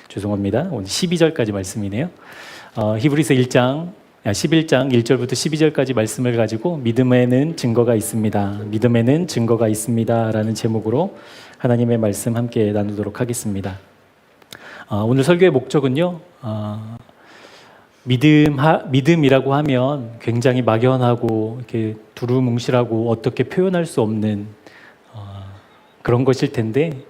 죄송합니다. 오늘 12절까지 말씀이네요. 히브리서 11장 1절부터 12절까지 말씀을 가지고 믿음에는 증거가 있습니다. 믿음에는 증거가 있습니다. 라는 제목으로 하나님의 말씀 함께 나누도록 하겠습니다. 오늘 설교의 목적은요. 믿음이라고 하면 굉장히 막연하고 이렇게 두루뭉실하고 어떻게 표현할 수 없는 그런 것일 텐데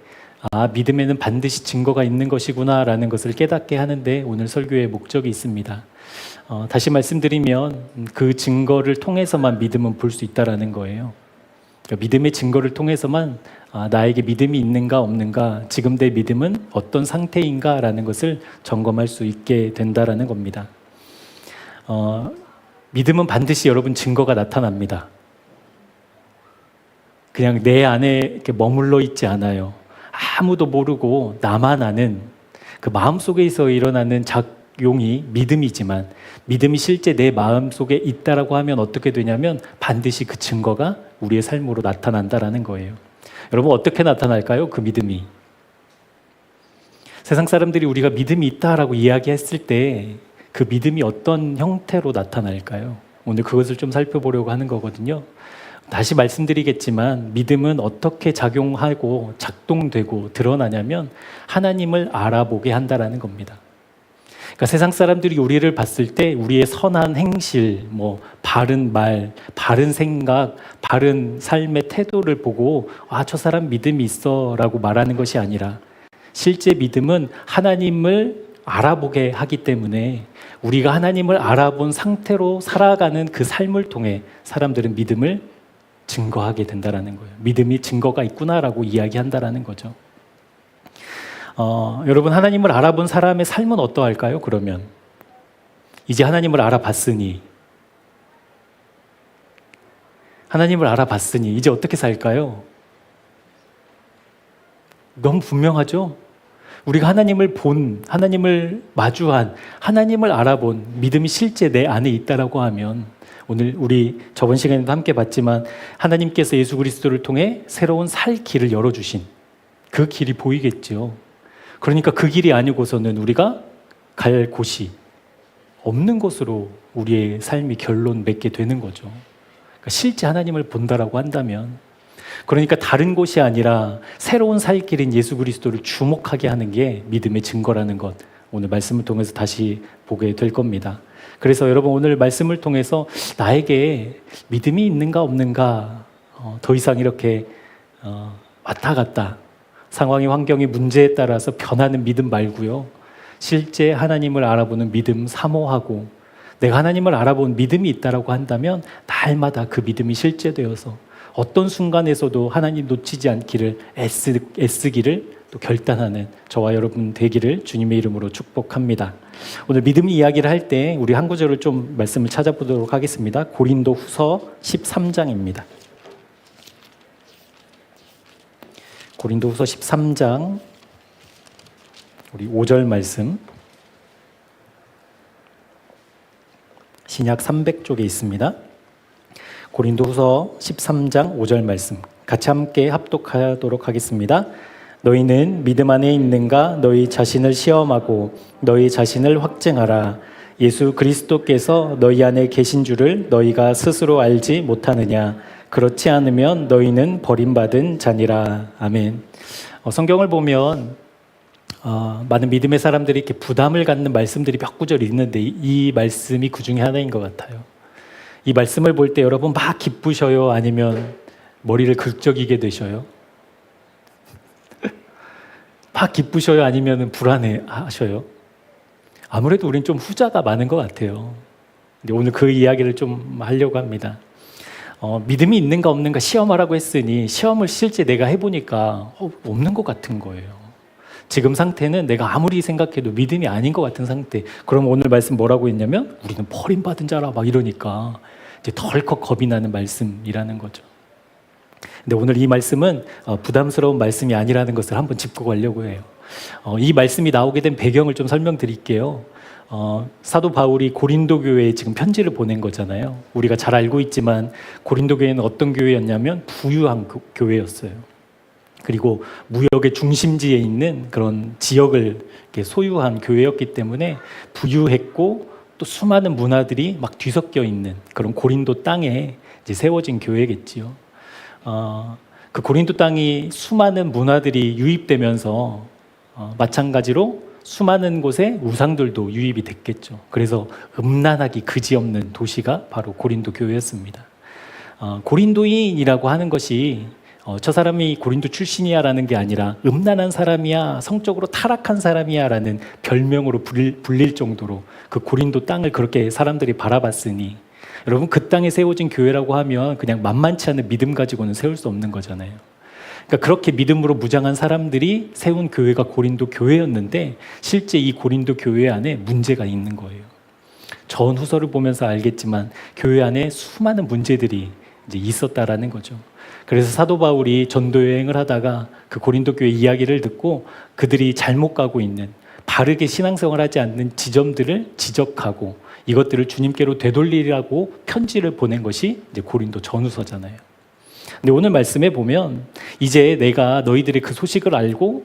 믿음에는 반드시 증거가 있는 것이구나 라는 것을 깨닫게 하는데 오늘 설교의 목적이 있습니다. 다시 말씀드리면 그 증거를 통해서만 믿음은 볼 수 있다라는 거예요. 그러니까 믿음의 증거를 통해서만 나에게 믿음이 있는가 없는가, 지금 내 믿음은 어떤 상태인가 라는 것을 점검할 수 있게 된다라는 겁니다. 믿음은 반드시 여러분 증거가 나타납니다. 그냥 내 안에 이렇게 머물러 있지 않아요. 아무도 모르고 나만 아는 그 마음속에서 일어나는 작용이 믿음이지만 믿음이 실제 내 마음속에 있다라고 하면 어떻게 되냐면 반드시 그 증거가 우리의 삶으로 나타난다라는 거예요. 여러분 어떻게 나타날까요? 그 믿음이. 세상 사람들이 우리가 믿음이 있다라고 이야기했을 때 그 믿음이 어떤 형태로 나타날까요? 오늘 그것을 좀 살펴보려고 하는 거거든요. 다시 말씀드리겠지만 믿음은 어떻게 작용하고 작동되고 드러나냐면 하나님을 알아보게 한다라는 겁니다. 그러니까 세상 사람들이 우리를 봤을 때 우리의 선한 행실, 바른 말, 바른 생각, 바른 삶의 태도를 보고 저 사람 믿음이 있어 라고 말하는 것이 아니라 실제 믿음은 하나님을 알아보게 하기 때문에 우리가 하나님을 알아본 상태로 살아가는 그 삶을 통해 사람들은 믿음을 증거하게 된다라는 거예요. 믿음이 증거가 있구나라고 이야기한다라는 거죠. 여러분 하나님을 알아본 사람의 삶은 어떠할까요? 그러면 이제 하나님을 알아봤으니 이제 어떻게 살까요? 너무 분명하죠? 우리가 하나님을 본, 하나님을 마주한, 하나님을 알아본 믿음이 실제 내 안에 있다라고 하면 오늘 우리 저번 시간에도 함께 봤지만 하나님께서 예수 그리스도를 통해 새로운 살 길을 열어주신 그 길이 보이겠죠. 그러니까 그 길이 아니고서는 우리가 갈 곳이 없는 것으로 우리의 삶이 결론 맺게 되는 거죠. 그러니까 실제 하나님을 본다라고 한다면 그러니까 다른 곳이 아니라 새로운 살 길인 예수 그리스도를 주목하게 하는 게 믿음의 증거라는 것, 오늘 말씀을 통해서 다시 보게 될 겁니다. 그래서 여러분 오늘 말씀을 통해서 나에게 믿음이 있는가 없는가 더 이상 이렇게 왔다 갔다 상황의 환경의 문제에 따라서 변하는 믿음 말고요. 실제 하나님을 알아보는 믿음 사모하고 내가 하나님을 알아본 믿음이 있다라고 한다면 날마다 그 믿음이 실제되어서 어떤 순간에서도 하나님 놓치지 않기를 애쓰기를 또 결단하는 저와 여러분 되기를 주님의 이름으로 축복합니다. 오늘 믿음 이야기를 할 때 우리 한 구절을 좀 말씀을 찾아보도록 하겠습니다. 고린도 후서 13장입니다. 고린도 후서 13장 우리 5절 말씀 신약 300쪽에 있습니다. 고린도 후서 13장 5절 말씀 같이 함께 합독하도록 하겠습니다. 너희는 믿음 안에 있는가? 너희 자신을 시험하고 너희 자신을 확증하라. 예수 그리스도께서 너희 안에 계신 줄을 너희가 스스로 알지 못하느냐? 그렇지 않으면 너희는 버림받은 자니라. 아멘. 성경을 보면 많은 믿음의 사람들이 이렇게 부담을 갖는 말씀들이 몇 구절 있는데 이 말씀이 그 중에 하나인 것 같아요. 이 말씀을 볼 때 여러분 막 기쁘셔요? 아니면 머리를 긁적이게 되셔요? 막 기쁘셔요? 아니면 불안해 하셔요? 아무래도 우린 좀 후자가 많은 것 같아요. 근데 오늘 그 이야기를 좀 하려고 합니다. 믿음이 있는가 없는가 시험하라고 했으니 시험을 실제 내가 해보니까 없는 것 같은 거예요. 지금 상태는 내가 아무리 생각해도 믿음이 아닌 것 같은 상태. 그럼 오늘 말씀 뭐라고 했냐면 우리는 버림받은 자라 막 이러니까 이제 덜컥 겁이 나는 말씀이라는 거죠. 근데 오늘 이 말씀은 부담스러운 말씀이 아니라는 것을 한번 짚고 가려고 해요. 이 말씀이 나오게 된 배경을 좀 설명드릴게요. 사도 바울이 고린도 교회에 지금 편지를 보낸 거잖아요. 우리가 잘 알고 있지만 고린도 교회는 어떤 교회였냐면 부유한 교회였어요. 그리고 무역의 중심지에 있는 그런 지역을 이렇게 소유한 교회였기 때문에 부유했고 또 수많은 문화들이 막 뒤섞여 있는 그런 고린도 땅에 이제 세워진 교회겠지요. 그 고린도 땅이 수많은 문화들이 유입되면서 마찬가지로 수많은 곳에 우상들도 유입이 됐겠죠. 그래서 음란하기 그지없는 도시가 바로 고린도 교회였습니다. 고린도인이라고 하는 것이 저 사람이 고린도 출신이야라는 게 아니라 음란한 사람이야, 성적으로 타락한 사람이야 라는 별명으로 불릴 정도로 그 고린도 땅을 그렇게 사람들이 바라봤으니, 여러분 그 땅에 세워진 교회라고 하면 그냥 만만치 않은 믿음 가지고는 세울 수 없는 거잖아요. 그러니까 그렇게 믿음으로 무장한 사람들이 세운 교회가 고린도 교회였는데 실제 이 고린도 교회 안에 문제가 있는 거예요. 전후서를 보면서 알겠지만 교회 안에 수많은 문제들이 이제 있었다라는 거죠. 그래서 사도 바울이 전도 여행을 하다가 그 고린도 교회 이야기를 듣고 그들이 잘못 가고 있는, 바르게 신앙생활을 하지 않는 지점들을 지적하고 이것들을 주님께로 되돌리라고 편지를 보낸 것이 이제 고린도 전후서잖아요. 근데 오늘 말씀에 보면 이제 내가 너희들의 그 소식을 알고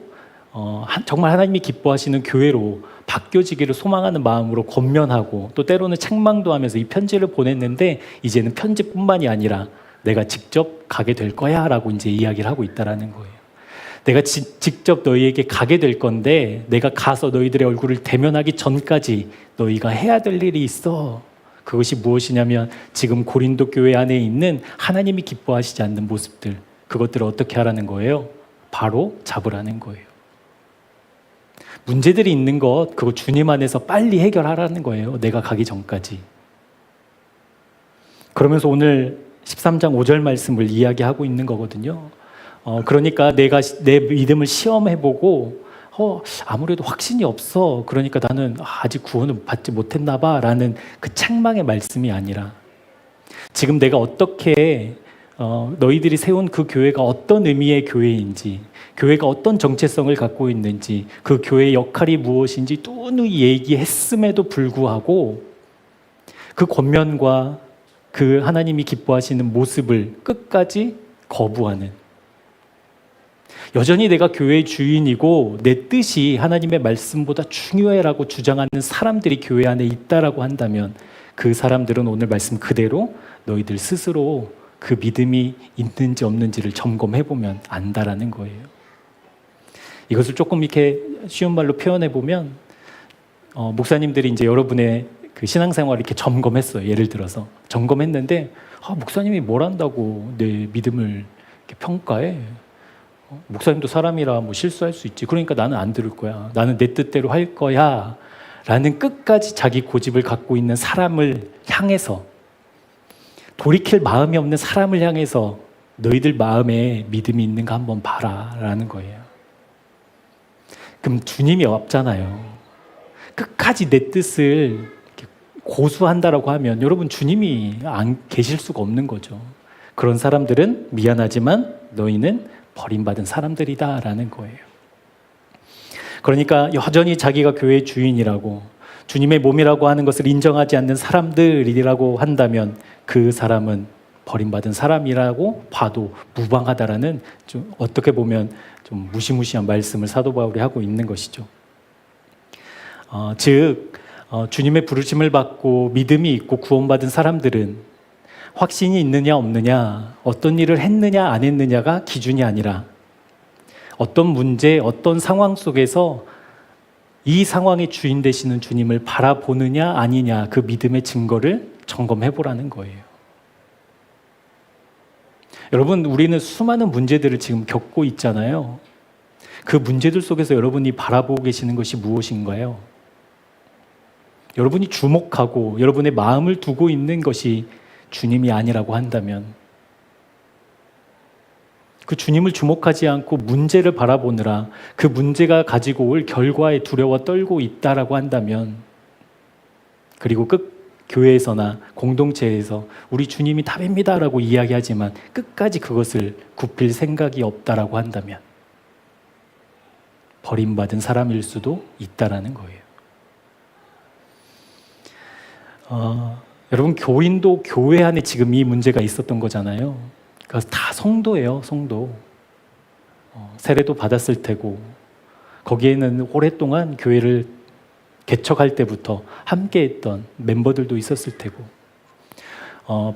정말 하나님이 기뻐하시는 교회로 바뀌어지기를 소망하는 마음으로 권면하고 또 때로는 책망도 하면서 이 편지를 보냈는데 이제는 편지뿐만이 아니라 내가 직접 가게 될 거야 라고 이제 이야기를 하고 있다라는 거예요. 내가 직접 너희에게 가게 될 건데 내가 가서 너희들의 얼굴을 대면하기 전까지 너희가 해야 될 일이 있어. 그것이 무엇이냐면 지금 고린도 교회 안에 있는 하나님이 기뻐하시지 않는 모습들, 그것들을 어떻게 하라는 거예요? 바로 잡으라는 거예요. 문제들이 있는 것, 그거 주님 안에서 빨리 해결하라는 거예요. 내가 가기 전까지. 그러면서 오늘 13장 5절 말씀을 이야기하고 있는 거거든요. 그러니까 내가 내 믿음을 시험해보고 아무래도 확신이 없어. 그러니까 나는 아직 구원을 받지 못했나 봐 라는 그 책망의 말씀이 아니라 지금 내가 어떻게 너희들이 세운 그 교회가 어떤 의미의 교회인지, 교회가 어떤 정체성을 갖고 있는지, 그 교회의 역할이 무엇인지 뚜누이 얘기했음에도 불구하고 그 권면과 그 하나님이 기뻐하시는 모습을 끝까지 거부하는, 여전히 내가 교회의 주인이고 내 뜻이 하나님의 말씀보다 중요해라고 주장하는 사람들이 교회 안에 있다라고 한다면 그 사람들은 오늘 말씀 그대로 너희들 스스로 그 믿음이 있는지 없는지를 점검해보면 안다라는 거예요. 이것을 조금 이렇게 쉬운 말로 표현해보면 목사님들이 이제 여러분의 그 신앙생활을 이렇게 점검했어요. 예를 들어서 점검했는데 목사님이 뭘 한다고 내 믿음을 이렇게 평가해? 목사님도 사람이라 뭐 실수할 수 있지. 그러니까 나는 안 들을 거야. 나는 내 뜻대로 할 거야. 라는 끝까지 자기 고집을 갖고 있는 사람을 향해서, 돌이킬 마음이 없는 사람을 향해서 너희들 마음에 믿음이 있는가 한번 봐라 라는 거예요. 그럼 주님이 없잖아요. 끝까지 내 뜻을 고수한다라고 하면 여러분 주님이 안 계실 수가 없는 거죠. 그런 사람들은 미안하지만 너희는 버림받은 사람들이다 라는 거예요. 그러니까 여전히 자기가 교회의 주인이라고 주님의 몸이라고 하는 것을 인정하지 않는 사람들이라고 한다면 그 사람은 버림받은 사람이라고 봐도 무방하다라는, 좀 어떻게 보면 좀 무시무시한 말씀을 사도 바울이 하고 있는 것이죠. 즉 주님의 부르심을 받고 믿음이 있고 구원받은 사람들은 확신이 있느냐 없느냐, 어떤 일을 했느냐 안 했느냐가 기준이 아니라 어떤 문제, 어떤 상황 속에서 이 상황의 주인 되시는 주님을 바라보느냐 아니냐, 그 믿음의 증거를 점검해보라는 거예요. 여러분, 우리는 수많은 문제들을 지금 겪고 있잖아요. 그 문제들 속에서 여러분이 바라보고 계시는 것이 무엇인가요? 여러분이 주목하고 여러분의 마음을 두고 있는 것이 주님이 아니라고 한다면, 그 주님을 주목하지 않고 문제를 바라보느라 그 문제가 가지고 올 결과에 두려워 떨고 있다라고 한다면, 그리고 교회에서나 공동체에서 우리 주님이 답입니다라고 이야기하지만 끝까지 그것을 굽힐 생각이 없다라고 한다면 버림받은 사람일 수도 있다라는 거예요. 여러분, 교인도 교회 안에 지금 이 문제가 있었던 거잖아요. 그래서 다 성도예요, 성도. 세례도 받았을 테고 거기에는 오랫동안 교회를 개척할 때부터 함께했던 멤버들도 있었을 테고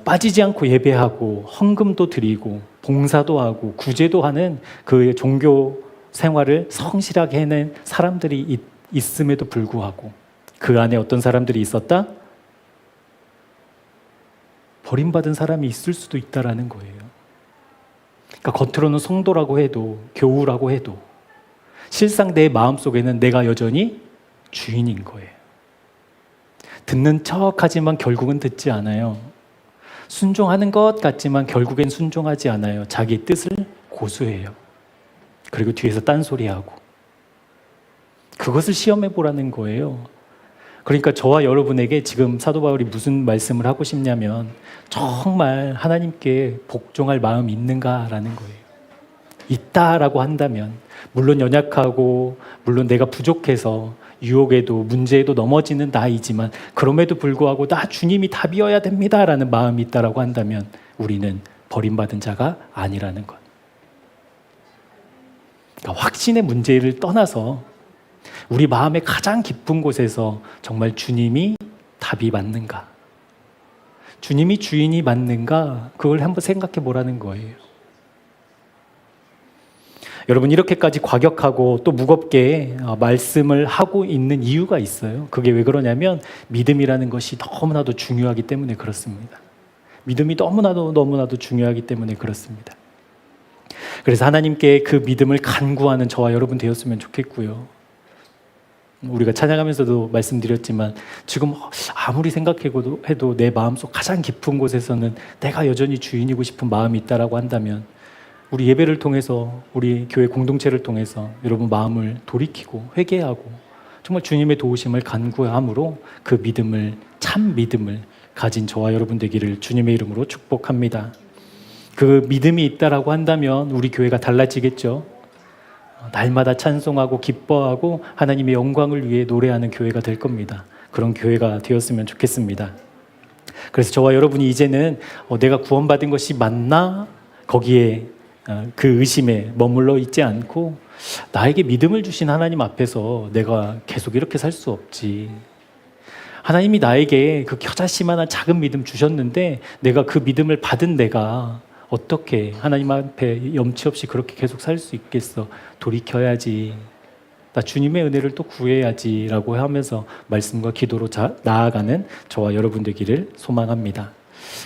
빠지지 않고 예배하고 헌금도 드리고 봉사도 하고 구제도 하는 그 종교 생활을 성실하게 해낸 사람들이 있음에도 불구하고 그 안에 어떤 사람들이 있었다? 버림받은 사람이 있을 수도 있다라는 거예요. 그러니까 겉으로는 성도라고 해도 교우라고 해도 실상 내 마음속에는 내가 여전히 주인인 거예요. 듣는 척하지만 결국은 듣지 않아요. 순종하는 것 같지만 결국엔 순종하지 않아요. 자기 뜻을 고수해요. 그리고 뒤에서 딴소리하고. 그것을 시험해 보라는 거예요. 그러니까 저와 여러분에게 지금 사도 바울이 무슨 말씀을 하고 싶냐면 정말 하나님께 복종할 마음이 있는가라는 거예요. 있다라고 한다면 물론 연약하고 물론 내가 부족해서 유혹에도 문제에도 넘어지는 나이지만 그럼에도 불구하고 나 주님이 답이어야 됩니다라는 마음이 있다라고 한다면 우리는 버림받은 자가 아니라는 것. 그러니까 확신의 문제를 떠나서 우리 마음의 가장 깊은 곳에서 정말 주님이 답이 맞는가? 주님이 주인이 맞는가? 그걸 한번 생각해 보라는 거예요. 여러분 이렇게까지 과격하고 또 무겁게 말씀을 하고 있는 이유가 있어요. 그게 왜 그러냐면 믿음이라는 것이 너무나도 중요하기 때문에 그렇습니다. 믿음이 너무나도 중요하기 때문에 그렇습니다. 그래서 하나님께 그 믿음을 간구하는 저와 여러분 되었으면 좋겠고요. 우리가 찬양하면서도 말씀드렸지만 지금 아무리 생각해도 내 마음속 가장 깊은 곳에서는 내가 여전히 주인이고 싶은 마음이 있다라고 한다면 우리 예배를 통해서 우리 교회 공동체를 통해서 여러분 마음을 돌이키고 회개하고 정말 주님의 도우심을 간구함으로 그 믿음을 참 믿음을 가진 저와 여러분 되기를 주님의 이름으로 축복합니다. 그 믿음이 있다라고 한다면 우리 교회가 달라지겠죠. 날마다 찬송하고 기뻐하고 하나님의 영광을 위해 노래하는 교회가 될 겁니다. 그런 교회가 되었으면 좋겠습니다. 그래서 저와 여러분이 이제는 내가 구원받은 것이 맞나? 거기에 그 의심에 머물러 있지 않고 나에게 믿음을 주신 하나님 앞에서 내가 계속 이렇게 살 수 없지. 하나님이 나에게 그 겨자씨만한 작은 믿음 주셨는데 내가 그 믿음을 받은 내가 어떻게 하나님 앞에 염치 없이 그렇게 계속 살 수 있겠어. 돌이켜야지. 나 주님의 은혜를 또 구해야지 라고 하면서 말씀과 기도로 나아가는 저와 여러분 되기를 소망합니다.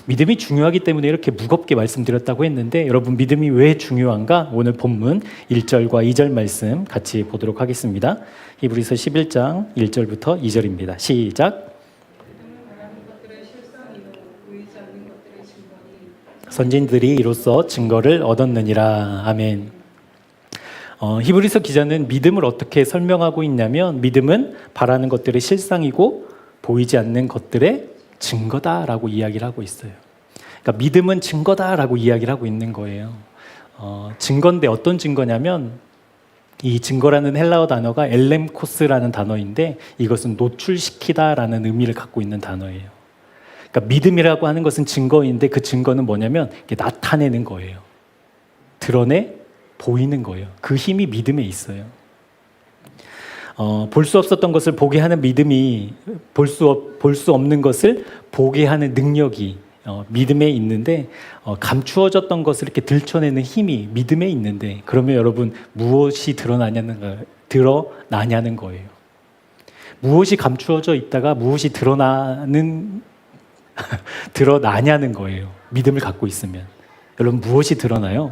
믿음이 중요하기 때문에 이렇게 무겁게 말씀드렸다고 했는데 여러분 믿음이 왜 중요한가? 오늘 본문 1절과 2절 말씀 같이 보도록 하겠습니다. 히브리서 11장 1절부터 2절입니다. 시작. 선진들이 이로써 증거를 얻었느니라. 아멘. 히브리서 기자는 믿음을 어떻게 설명하고 있냐면 믿음은 바라는 것들의 실상이고 보이지 않는 것들의 증거다라고 이야기를 하고 있어요. 그러니까 믿음은 증거다라고 이야기를 하고 있는 거예요. 증거인데 어떤 증거냐면 이 증거라는 헬라어 단어가 엘렘코스라는 단어인데 이것은 노출시키다라는 의미를 갖고 있는 단어예요. 그러니까 믿음이라고 하는 것은 증거인데 그 증거는 뭐냐면 나타내는 거예요. 드러내 보이는 거예요. 그 힘이 믿음에 있어요. 볼 수 없었던 것을 보게 하는 믿음이 볼 수 없는 것을 보게 하는 능력이 믿음에 있는데 감추어졌던 것을 이렇게 들춰내는 힘이 믿음에 있는데 그러면 여러분 무엇이 드러나냐는 거예요. 무엇이 감추어져 있다가 무엇이 드러나냐는 거예요. 믿음을 갖고 있으면. 여러분 무엇이 드러나요?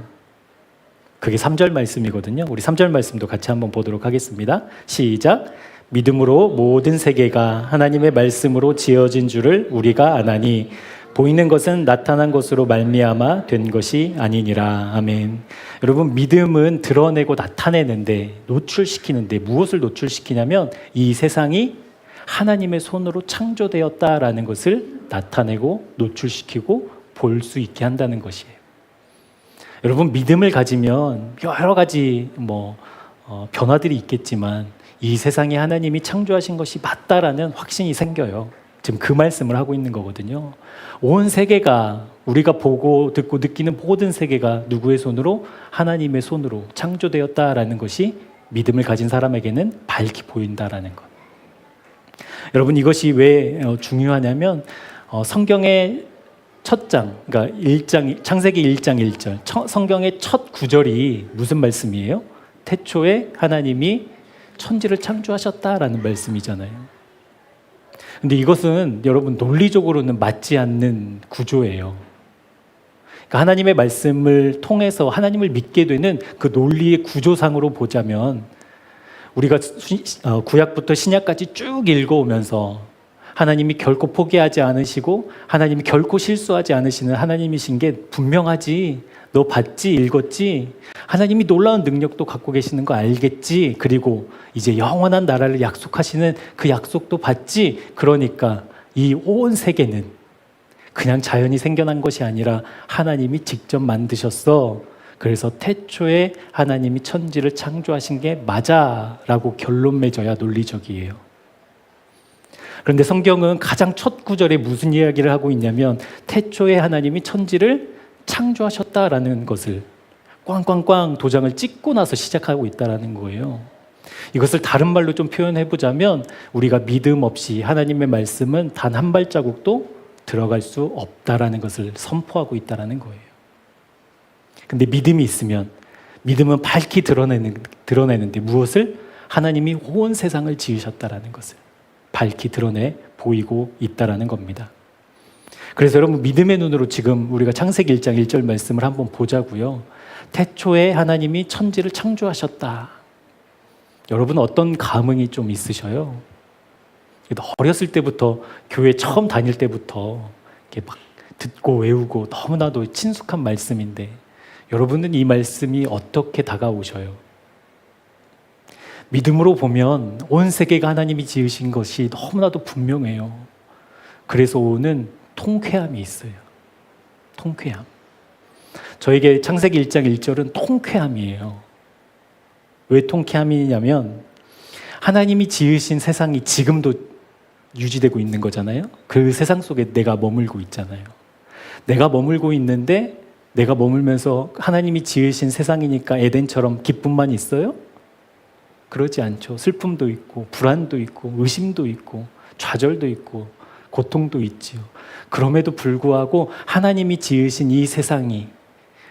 그게 3절 말씀이거든요. 우리 3절 말씀도 같이 한번 보도록 하겠습니다. 시작. 믿음으로 모든 세계가 하나님의 말씀으로 지어진 줄을 우리가 아나니 보이는 것은 나타난 것으로 말미암아 된 것이 아니니라. 아멘. 여러분 믿음은 드러내고 나타내는데 노출시키는데 무엇을 노출시키냐면 이 세상이 하나님의 손으로 창조되었다라는 것을 나타내고 노출시키고 볼 수 있게 한다는 것이에요. 여러분 믿음을 가지면 여러 가지 변화들이 있겠지만 이 세상에 하나님이 창조하신 것이 맞다라는 확신이 생겨요. 지금 그 말씀을 하고 있는 거거든요. 온 세계가 우리가 보고 듣고 느끼는 모든 세계가 누구의 손으로? 하나님의 손으로 창조되었다라는 것이 믿음을 가진 사람에게는 밝게 보인다라는 것. 여러분 이것이 왜 중요하냐면 성경의 첫 장, 그러니까 1장, 창세기 1장 1절 성경의 첫 구절이 무슨 말씀이에요? 태초에 하나님이 천지를 창조하셨다라는 말씀이잖아요. 근데 이것은 여러분 논리적으로는 맞지 않는 구조예요. 그러니까 하나님의 말씀을 통해서 하나님을 믿게 되는 그 논리의 구조상으로 보자면 우리가 구약부터 신약까지 쭉 읽어오면서 하나님이 결코 포기하지 않으시고 하나님이 결코 실수하지 않으시는 하나님이신 게 분명하지. 너 봤지? 읽었지? 하나님이 놀라운 능력도 갖고 계시는 거 알겠지? 그리고 이제 영원한 나라를 약속하시는 그 약속도 봤지? 그러니까 이 온 세계는 그냥 자연이 생겨난 것이 아니라 하나님이 직접 만드셨어. 그래서 태초에 하나님이 천지를 창조하신 게 맞아 라고 결론 맺어야 논리적이에요. 그런데 성경은 가장 첫 구절에 무슨 이야기를 하고 있냐면 태초에 하나님이 천지를 창조하셨다라는 것을 꽝꽝꽝 도장을 찍고 나서 시작하고 있다라는 거예요. 이것을 다른 말로 좀 표현해 보자면 우리가 믿음 없이 하나님의 말씀은 단 한 발자국도 들어갈 수 없다라는 것을 선포하고 있다라는 거예요. 근데 믿음이 있으면 믿음은 밝히 드러내는데 무엇을? 하나님이 온 세상을 지으셨다라는 것을 밝히 드러내 보이고 있다라는 겁니다. 그래서 여러분 믿음의 눈으로 지금 우리가 창세기 1장 1절 말씀을 한번 보자고요. 태초에 하나님이 천지를 창조하셨다. 여러분 어떤 감흥이 좀 있으셔요? 어렸을 때부터 교회 처음 다닐 때부터 이렇게 막 듣고 외우고 너무나도 친숙한 말씀인데 여러분은 이 말씀이 어떻게 다가오셔요? 믿음으로 보면 온 세계가 하나님이 지으신 것이 너무나도 분명해요. 그래서 오는 통쾌함이 있어요. 통쾌함. 저에게 창세기 1장 1절은 통쾌함이에요. 왜 통쾌함이냐면 하나님이 지으신 세상이 지금도 유지되고 있는 거잖아요. 그 세상 속에 내가 머물고 있잖아요. 내가 머물고 있는데 내가 머물면서 하나님이 지으신 세상이니까 에덴처럼 기쁨만 있어요? 그러지 않죠. 슬픔도 있고 불안도 있고 의심도 있고 좌절도 있고 고통도 있지요. 그럼에도 불구하고 하나님이 지으신 이 세상이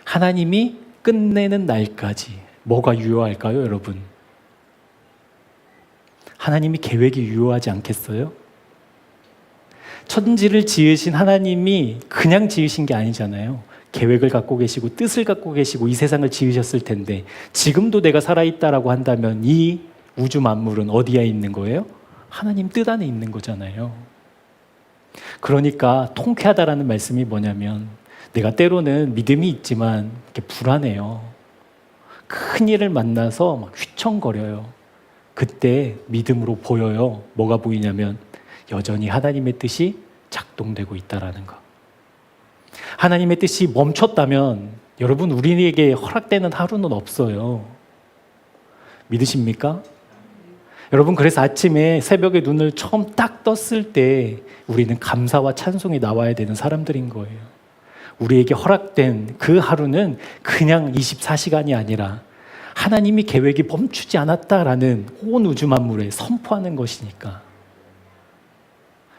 하나님이 끝내는 날까지 뭐가 유효할까요, 여러분? 하나님이 계획이 유효하지 않겠어요? 천지를 지으신 하나님이 그냥 지으신 게 아니잖아요. 계획을 갖고 계시고 뜻을 갖고 계시고 이 세상을 지으셨을 텐데 지금도 내가 살아있다라고 한다면 이 우주 만물은 어디에 있는 거예요? 하나님 뜻 안에 있는 거잖아요. 그러니까 통쾌하다라는 말씀이 뭐냐면 내가 때로는 믿음이 있지만 이렇게 불안해요. 큰 일을 만나서 막 휘청거려요. 그때 믿음으로 보여요. 뭐가 보이냐면 여전히 하나님의 뜻이 작동되고 있다라는 거. 하나님의 뜻이 멈췄다면 여러분 우리에게 허락되는 하루는 없어요. 믿으십니까? 여러분 그래서 아침에 새벽에 눈을 처음 딱 떴을 때 우리는 감사와 찬송이 나와야 되는 사람들인 거예요. 우리에게 허락된 그 하루는 그냥 24시간이 아니라 하나님이 계획이 멈추지 않았다라는 온 우주 만물에 선포하는 것이니까.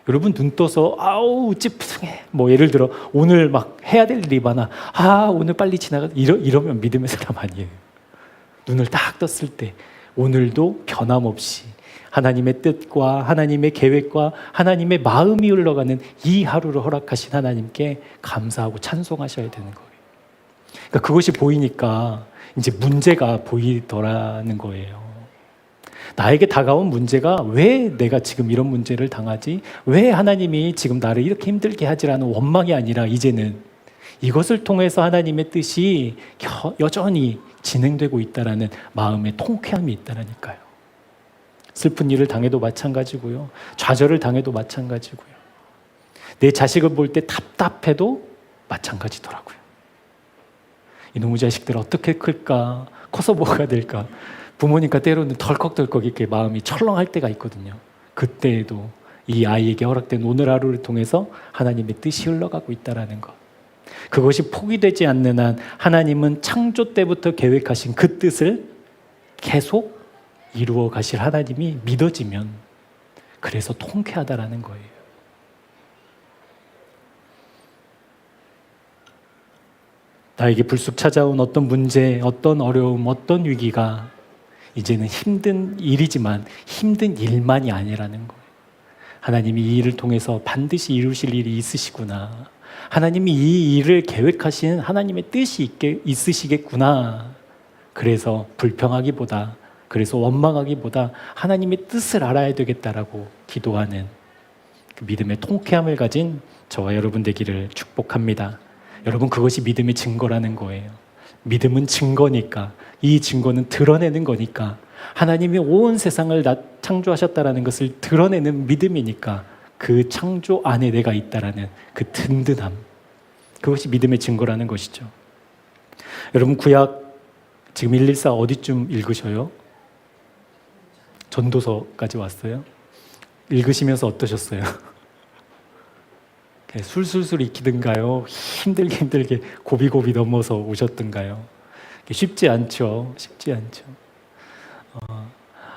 여러분 눈 떠서 아우 찌푸둥해 뭐 예를 들어 오늘 막 해야 될 일이 많아 오늘 빨리 지나가 이러면 믿음의 사람 아니에요. 눈을 딱 떴을 때 오늘도 변함없이 하나님의 뜻과 하나님의 계획과 하나님의 마음이 흘러가는 이 하루를 허락하신 하나님께 감사하고 찬송하셔야 되는 거예요. 그러니까 그것이 보이니까 이제 문제가 보이더라는 거예요. 나에게 다가온 문제가 왜 내가 지금 이런 문제를 당하지? 왜 하나님이 지금 나를 이렇게 힘들게 하지라는 원망이 아니라 이제는 이것을 통해서 하나님의 뜻이 여전히 진행되고 있다라는 마음의 통쾌함이 있다라니까요. 슬픈 일을 당해도 마찬가지고요. 좌절을 당해도 마찬가지고요. 내 자식을 볼 때 답답해도 마찬가지더라고요. 이놈의 자식들 어떻게 클까? 커서 뭐가 될까? 부모니까 때로는 덜컥덜컥 이렇게 마음이 철렁할 때가 있거든요. 그때에도 이 아이에게 허락된 오늘 하루를 통해서 하나님의 뜻이 흘러가고 있다는 것. 그것이 포기되지 않는 한 하나님은 창조 때부터 계획하신 그 뜻을 계속 이루어 가실 하나님이 믿어지면 그래서 통쾌하다라는 거예요. 나에게 불쑥 찾아온 어떤 문제, 어떤 어려움, 어떤 위기가 이제는 힘든 일이지만 힘든 일만이 아니라는 거예요. 하나님이 이 일을 통해서 반드시 이루실 일이 있으시구나. 하나님이 이 일을 계획하신 하나님의 뜻이 있으시겠구나. 그래서 불평하기보다, 그래서 원망하기보다 하나님의 뜻을 알아야 되겠다라고 기도하는 그 믿음의 통쾌함을 가진 저와 여러분 되기를 축복합니다. 여러분, 그것이 믿음의 증거라는 거예요. 믿음은 증거니까, 이 증거는 드러내는 거니까, 하나님이 온 세상을 창조하셨다라는 것을 드러내는 믿음이니까 그 창조 안에 내가 있다라는 그 든든함, 그것이 믿음의 증거라는 것이죠. 여러분, 구약 지금 114 어디쯤 읽으셔요? 전도서까지 왔어요? 읽으시면서 어떠셨어요? 술술술 익히든가요? 힘들게 고비고비 넘어서 오셨던가요? 쉽지 않죠. 쉽지 않죠.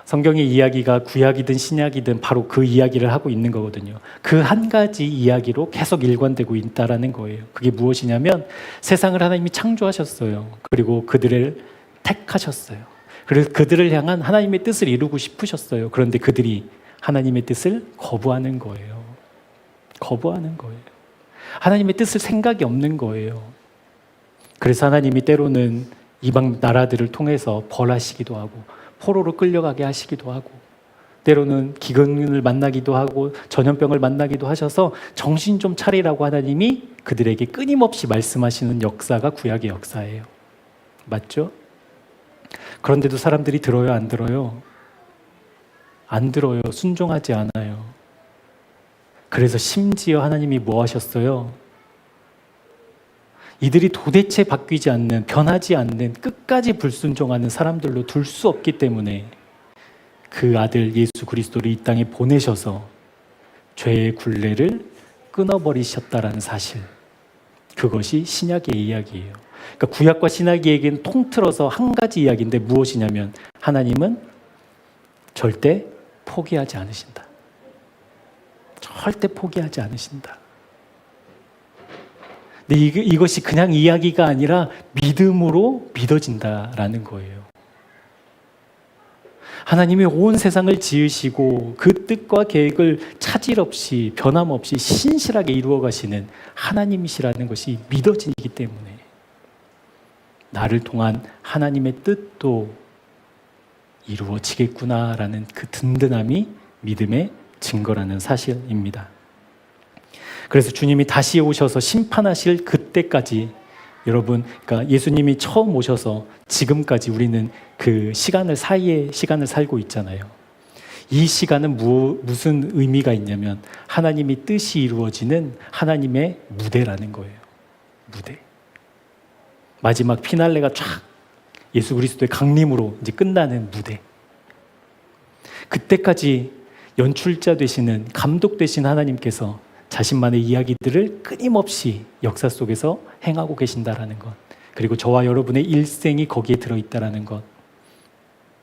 성경의 이야기가 구약이든 신약이든 바로 그 이야기를 하고 있는 거거든요. 그 한 가지 이야기로 계속 일관되고 있다라는 거예요. 그게 무엇이냐면 세상을 하나님이 창조하셨어요. 그리고 그들을 택하셨어요. 그래서 그들을 향한 하나님의 뜻을 이루고 싶으셨어요. 그런데 그들이 하나님의 뜻을 거부하는 거예요. 거부하는 거예요. 하나님의 뜻을 생각이 없는 거예요. 그래서 하나님이 때로는 이방 나라들을 통해서 벌하시기도 하고 포로로 끌려가게 하시기도 하고 때로는 기근을 만나기도 하고 전염병을 만나기도 하셔서 정신 좀 차리라고 하나님이 그들에게 끊임없이 말씀하시는 역사가 구약의 역사예요. 맞죠? 그런데도 사람들이 들어요, 안 들어요? 안 들어요. 순종하지 않아요. 그래서 심지어 하나님이 뭐 하셨어요? 이들이 도대체 바뀌지 않는, 변하지 않는, 끝까지 불순종하는 사람들로 둘 수 없기 때문에 그 아들 예수 그리스도를 이 땅에 보내셔서 죄의 굴레를 끊어버리셨다라는 사실, 그것이 신약의 이야기예요. 그러니까 구약과 신약의 얘기는 통틀어서 한 가지 이야기인데 무엇이냐면 하나님은 절대 포기하지 않으신다. 절대 포기하지 않으신다. 근데 이것이 그냥 이야기가 아니라 믿음으로 믿어진다라는 거예요. 하나님이 온 세상을 지으시고 그 뜻과 계획을 차질 없이 변함없이 신실하게 이루어 가시는 하나님이시라는 것이 믿어지기 때문에 나를 통한 하나님의 뜻도 이루어지겠구나라는 그 든든함이 믿음의 증거라는 사실입니다. 그래서 주님이 다시 오셔서 심판하실 그때까지 여러분, 그러니까 예수님이 처음 오셔서 지금까지 우리는 그 사이의 시간을 살고 있잖아요. 이 시간은 무슨 의미가 있냐면 하나님의 뜻이 이루어지는 하나님의 무대라는 거예요. 무대. 마지막 피날레가 쫙 예수 그리스도의 강림으로 이제 끝나는 무대. 그때까지 연출자 되시는, 감독 되신 하나님께서 자신만의 이야기들을 끊임없이 역사 속에서 행하고 계신다라는 것, 그리고 저와 여러분의 일생이 거기에 들어있다라는 것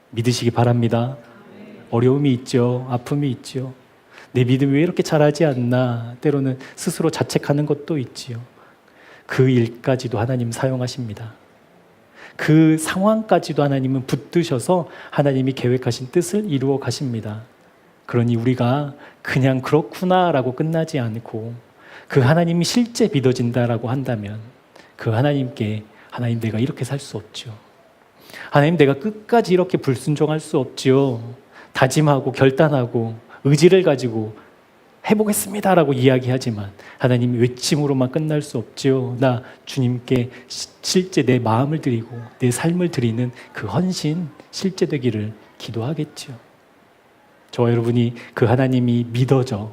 믿으시기 바랍니다. 어려움이 있죠. 아픔이 있죠. 내 믿음이 왜 이렇게 잘하지 않나, 때로는 스스로 자책하는 것도 있지요. 그 일까지도 하나님 사용하십니다. 그 상황까지도 하나님은 붙드셔서 하나님이 계획하신 뜻을 이루어 가십니다. 그러니 우리가 그냥 그렇구나라고 끝나지 않고 그 하나님이 실제 믿어진다라고 한다면 그 하나님께 하나님, 내가 이렇게 살 수 없죠. 하나님, 내가 끝까지 이렇게 불순종할 수 없지요. 다짐하고 결단하고 의지를 가지고 해보겠습니다라고 이야기하지만 하나님, 외침으로만 끝날 수 없지요. 나 주님께 실제 내 마음을 드리고 내 삶을 드리는 그 헌신 실제 되기를 기도하겠지요. 저와 여러분이 그 하나님이 믿어져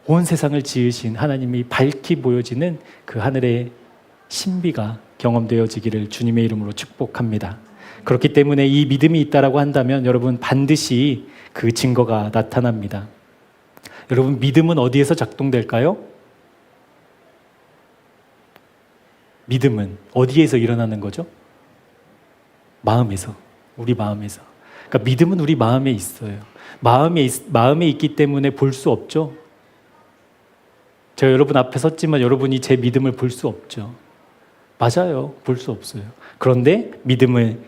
온 세상을 지으신 하나님이 밝히 보여지는 그 하늘의 신비가 경험되어지기를 주님의 이름으로 축복합니다. 그렇기 때문에 이 믿음이 있다라고 한다면 여러분 반드시 그 증거가 나타납니다. 여러분, 믿음은 어디에서 작동될까요? 믿음은 어디에서 일어나는 거죠? 마음에서. 우리 마음에서. 그러니까 믿음은 우리 마음에 있어요. 마음에 있기 때문에 볼 수 없죠. 제가 여러분 앞에 섰지만 여러분이 제 믿음을 볼 수 없죠. 맞아요. 볼 수 없어요. 그런데 믿음은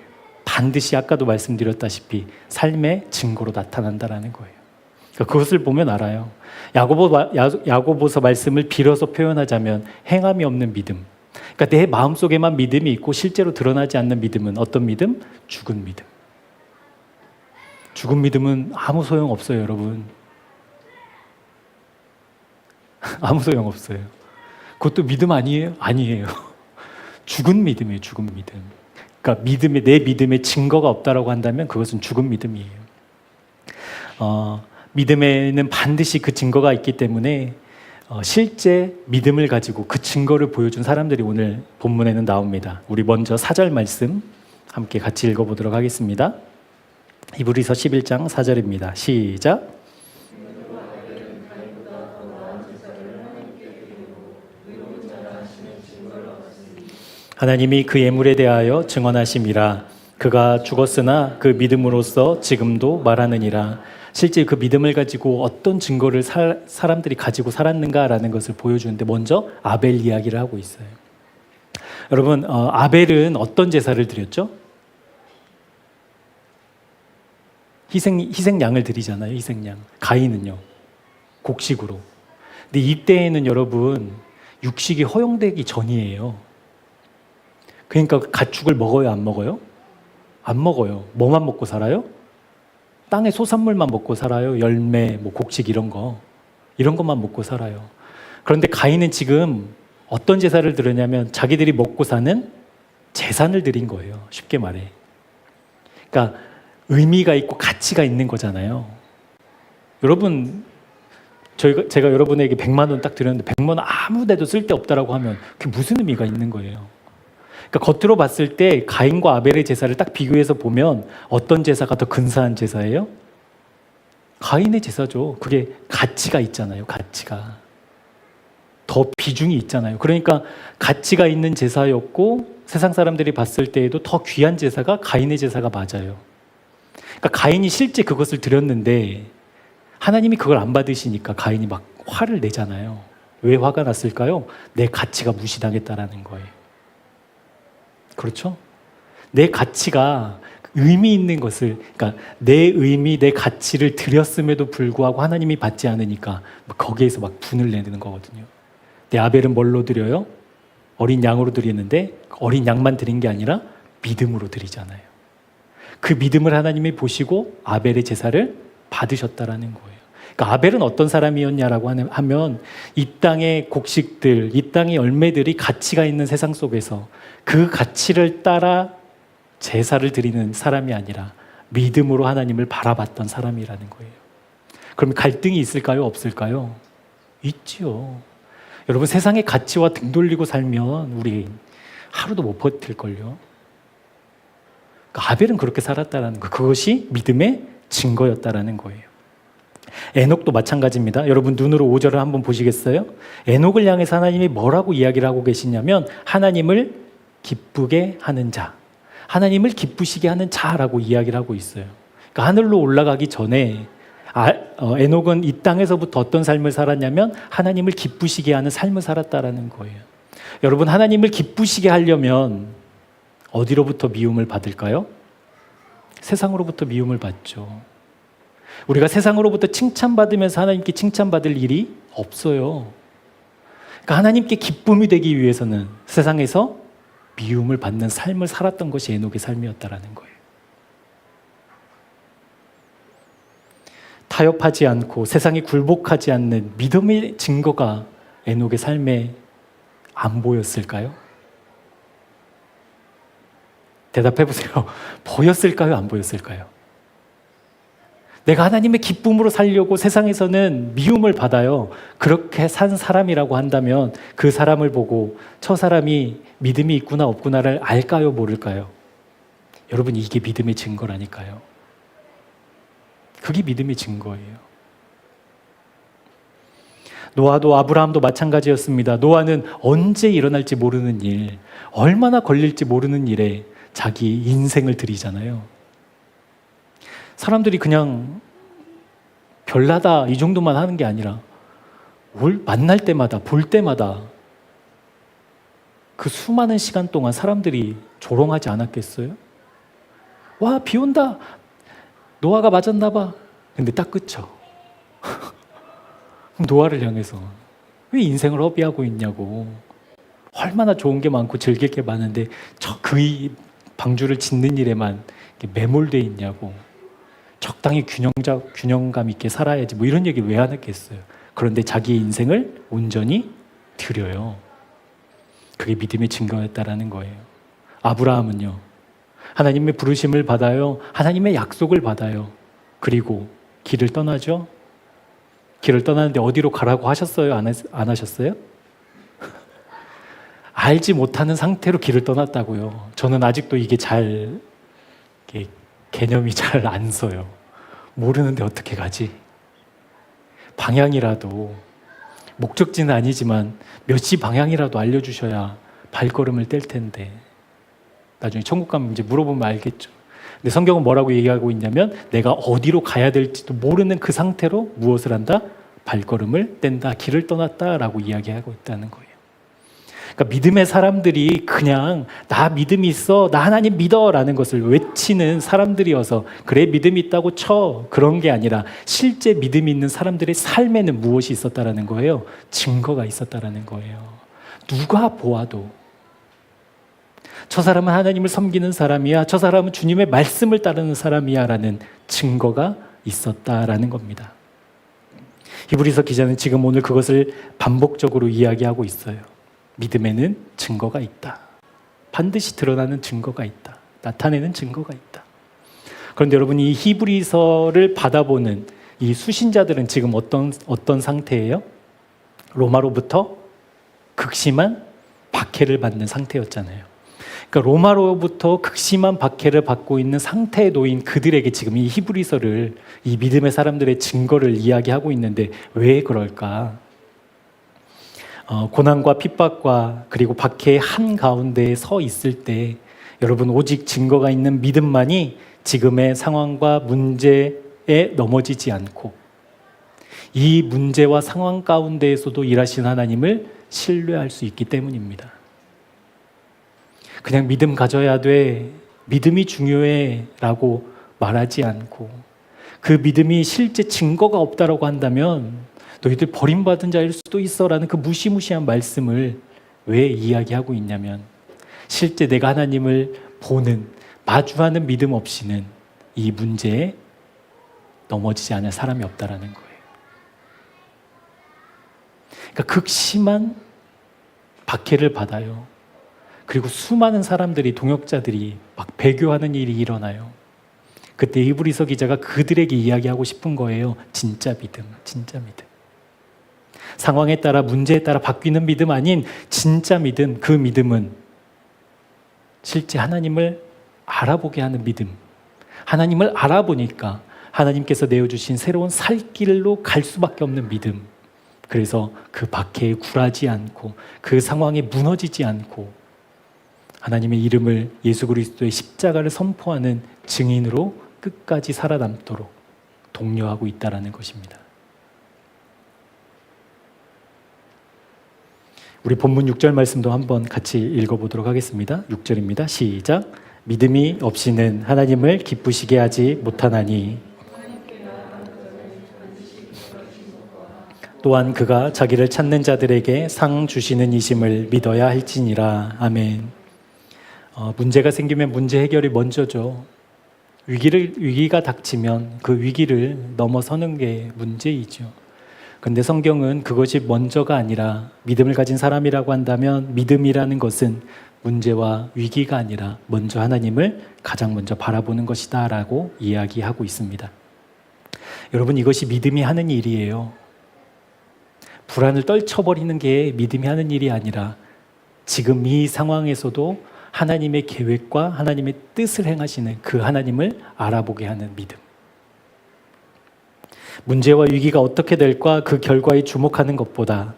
반드시 아까도 말씀드렸다시피 삶의 증거로 나타난다라는 거예요. 그러니까 그것을 보면 알아요. 야고보서 말씀을 빌어서 표현하자면 행함이 없는 믿음. 그러니까 내 마음속에만 믿음이 있고 실제로 드러나지 않는 믿음은 어떤 믿음? 죽은 믿음. 죽은 믿음은 아무 소용 없어요, 여러분. 아무 소용 없어요. 그것도 믿음 아니에요? 아니에요. 죽은 믿음이에요, 죽은 믿음. 그러니까 내 믿음에 증거가 없다라고 한다면 그것은 죽은 믿음이에요. 믿음에는 반드시 그 증거가 있기 때문에 실제 믿음을 가지고 그 증거를 보여준 사람들이 오늘 본문에는 나옵니다. 우리 먼저 4절 말씀 함께 같이 읽어보도록 하겠습니다. 히브리서 11장 4절입니다. 시작. 하나님이 그 예물에 대하여 증언하심이라. 그가 죽었으나 그 믿음으로써 지금도 말하느니라. 실제 그 믿음을 가지고 어떤 증거를 사람들이 가지고 살았는가라는 것을 보여주는데 먼저 아벨 이야기를 하고 있어요. 여러분, 아벨은 어떤 제사를 드렸죠? 희생양을 드리잖아요. 희생양. 가인은요, 곡식으로. 근데 이때에는 여러분 육식이 허용되기 전이에요. 그러니까 가축을 먹어요, 안 먹어요? 안 먹어요. 뭐만 먹고 살아요? 땅의 소산물만 먹고 살아요. 열매, 곡식 이런 것만 먹고 살아요. 그런데 가인은 지금 어떤 제사를 드렸냐면 자기들이 먹고 사는 재산을 드린 거예요. 쉽게 말해. 그러니까 의미가 있고 가치가 있는 거잖아요. 여러분, 제가 여러분에게 100만 원 딱 드렸는데 100만 원 아무 데도 쓸데없다라고 하면 그게 무슨 의미가 있는 거예요? 그러니까 겉으로 봤을 때 가인과 아벨의 제사를 딱 비교해서 보면 어떤 제사가 더 근사한 제사예요? 가인의 제사죠. 그게 가치가 있잖아요. 가치가. 더 비중이 있잖아요. 그러니까 가치가 있는 제사였고 세상 사람들이 봤을 때에도 더 귀한 제사가 가인의 제사가 맞아요. 그러니까 가인이 실제 그것을 드렸는데 하나님이 그걸 안 받으시니까 가인이 막 화를 내잖아요. 왜 화가 났을까요? 내 가치가 무시당했다라는 거예요. 그렇죠? 내 가치가 의미 있는 것을, 그러니까 내 의미, 내 가치를 드렸음에도 불구하고 하나님이 받지 않으니까 거기에서 막 분을 내는 거거든요. 내 아벨은 뭘로 드려요? 어린 양으로 드리는데 어린 양만 드린 게 아니라 믿음으로 드리잖아요. 그 믿음을 하나님이 보시고 아벨의 제사를 받으셨다라는 거예요. 그러니까 아벨은 어떤 사람이었냐라고 하면 이 땅의 곡식들, 이 땅의 열매들이 가치가 있는 세상 속에서 그 가치를 따라 제사를 드리는 사람이 아니라 믿음으로 하나님을 바라봤던 사람이라는 거예요. 그럼 갈등이 있을까요? 없을까요? 있지요. 여러분, 세상의 가치와 등 돌리고 살면 우리 하루도 못 버틸걸요. 그러니까 아벨은 그렇게 살았다라는 거, 그것이 믿음의 증거였다라는 거예요. 에녹도 마찬가지입니다. 여러분 눈으로 5절을 한번 보시겠어요? 에녹을 향해서 하나님이 뭐라고 이야기를 하고 계시냐면 하나님을 기쁘게 하는 자, 하나님을 기쁘시게 하는 자라고 이야기를 하고 있어요. 그러니까 하늘로 올라가기 전에 에녹은 이 땅에서부터 어떤 삶을 살았냐면 하나님을 기쁘시게 하는 삶을 살았다라는 거예요. 여러분, 하나님을 기쁘시게 하려면 어디로부터 미움을 받을까요? 세상으로부터 미움을 받죠. 우리가 세상으로부터 칭찬받으면서 하나님께 칭찬받을 일이 없어요. 그러니까 하나님께 기쁨이 되기 위해서는 세상에서 미움을 받는 삶을 살았던 것이 에녹의 삶이었다라는 거예요. 타협하지 않고 세상에 굴복하지 않는 믿음의 증거가 에녹의 삶에 안 보였을까요? 대답해 보세요. 보였을까요? 안 보였을까요? 내가 하나님의 기쁨으로 살려고 세상에서는 미움을 받아요. 그렇게 산 사람이라고 한다면 그 사람을 보고 저 사람이 믿음이 있구나 없구나를 알까요? 모를까요? 여러분, 이게 믿음의 증거라니까요. 그게 믿음의 증거예요. 노아도 아브라함도 마찬가지였습니다. 노아는 언제 일어날지 모르는 일, 얼마나 걸릴지 모르는 일에 자기 인생을 들이잖아요. 사람들이 그냥 별나다 이 정도만 하는 게 아니라 만날 때마다 볼 때마다 그 수많은 시간 동안 사람들이 조롱하지 않았겠어요? 와, 비 온다. 노아가 맞았나 봐. 근데 딱 그쳐. 노아를 향해서 왜 인생을 허비하고 있냐고. 얼마나 좋은 게 많고 즐길 게 많은데 그의 방주를 짓는 일에만 매몰돼 있냐고. 적당히 균형감 있게 살아야지 뭐 이런 얘기 왜 안 했겠어요. 그런데 자기의 인생을 온전히 드려요. 그게 믿음의 증거였다라는 거예요. 아브라함은요, 하나님의 부르심을 받아요. 하나님의 약속을 받아요. 그리고 길을 떠나죠. 길을 떠나는데 어디로 가라고 하셨어요? 안 하셨어요? 알지 못하는 상태로 길을 떠났다고요. 저는 아직도 이게 개념이 잘 안 서요. 모르는데 어떻게 가지? 방향이라도, 목적지는 아니지만 몇 시 방향이라도 알려주셔야 발걸음을 뗄 텐데. 나중에 천국 가면 이제 물어보면 알겠죠. 근데 성경은 뭐라고 얘기하고 있냐면 내가 어디로 가야 될지도 모르는 그 상태로 무엇을 한다? 발걸음을 뗀다, 길을 떠났다라고 이야기하고 있다는 거예요. 그러니까 믿음의 사람들이 그냥 나 믿음이 있어, 나 하나님 믿어라는 것을 외치는 사람들이어서 그래 믿음이 있다고 쳐, 그런 게 아니라 실제 믿음이 있는 사람들의 삶에는 무엇이 있었다라는 거예요? 증거가 있었다라는 거예요. 누가 보아도 저 사람은 하나님을 섬기는 사람이야, 저 사람은 주님의 말씀을 따르는 사람이야 라는 증거가 있었다라는 겁니다. 히브리서 기자는 지금 오늘 그것을 반복적으로 이야기하고 있어요. 믿음에는 증거가 있다. 반드시 드러나는 증거가 있다. 나타내는 증거가 있다. 그런데 여러분, 이 히브리서를 받아보는 이 수신자들은 지금 어떤 상태예요? 로마로부터 극심한 박해를 받는 상태였잖아요. 그러니까 로마로부터 극심한 박해를 받고 있는 상태에 놓인 그들에게 지금 이 히브리서를, 이 믿음의 사람들의 증거를 이야기하고 있는데 왜 그럴까? 고난과 핍박과 그리고 박해의 한가운데에 서 있을 때 여러분, 오직 증거가 있는 믿음만이 지금의 상황과 문제에 넘어지지 않고 이 문제와 상황 가운데에서도 일하신 하나님을 신뢰할 수 있기 때문입니다. 그냥 믿음 가져야 돼, 믿음이 중요해 라고 말하지 않고 그 믿음이 실제 증거가 없다라고 한다면 너희들 버림받은 자일 수도 있어 라는 그 무시무시한 말씀을 왜 이야기하고 있냐면 실제 내가 하나님을 보는, 마주하는 믿음 없이는 이 문제에 넘어지지 않을 사람이 없다라는 거예요. 그러니까 극심한 박해를 받아요. 그리고 수많은 사람들이, 동역자들이 막 배교하는 일이 일어나요. 그때 히브리서 기자가 그들에게 이야기하고 싶은 거예요. 진짜 믿음, 진짜 믿음. 상황에 따라, 문제에 따라 바뀌는 믿음 아닌 진짜 믿음, 그 믿음은 실제 하나님을 알아보게 하는 믿음. 하나님을 알아보니까 하나님께서 내어주신 새로운 살 길로 갈 수밖에 없는 믿음. 그래서 그 박해에 굴하지 않고 그 상황에 무너지지 않고 하나님의 이름을, 예수 그리스도의 십자가를 선포하는 증인으로 끝까지 살아남도록 독려하고 있다는 것입니다. 우리 본문 6절 말씀도 한번 같이 읽어보도록 하겠습니다. 6절입니다. 시작. 믿음이 없이는 하나님을 기쁘시게 하지 못하나니 또한 그가 자기를 찾는 자들에게 상 주시는 이심을 믿어야 할지니라. 아멘. 문제가 생기면 문제 해결이 먼저죠. 위기가 닥치면 그 위기를 넘어서는 게 문제이죠. 그런데 성경은 그것이 먼저가 아니라, 믿음을 가진 사람이라고 한다면 믿음이라는 것은 문제와 위기가 아니라 먼저 하나님을 가장 먼저 바라보는 것이다 라고 이야기하고 있습니다. 여러분, 이것이 믿음이 하는 일이에요. 불안을 떨쳐버리는 게 믿음이 하는 일이 아니라 지금 이 상황에서도 하나님의 계획과 하나님의 뜻을 행하시는 그 하나님을 알아보게 하는 믿음. 문제와 위기가 어떻게 될까 그 결과에 주목하는 것보다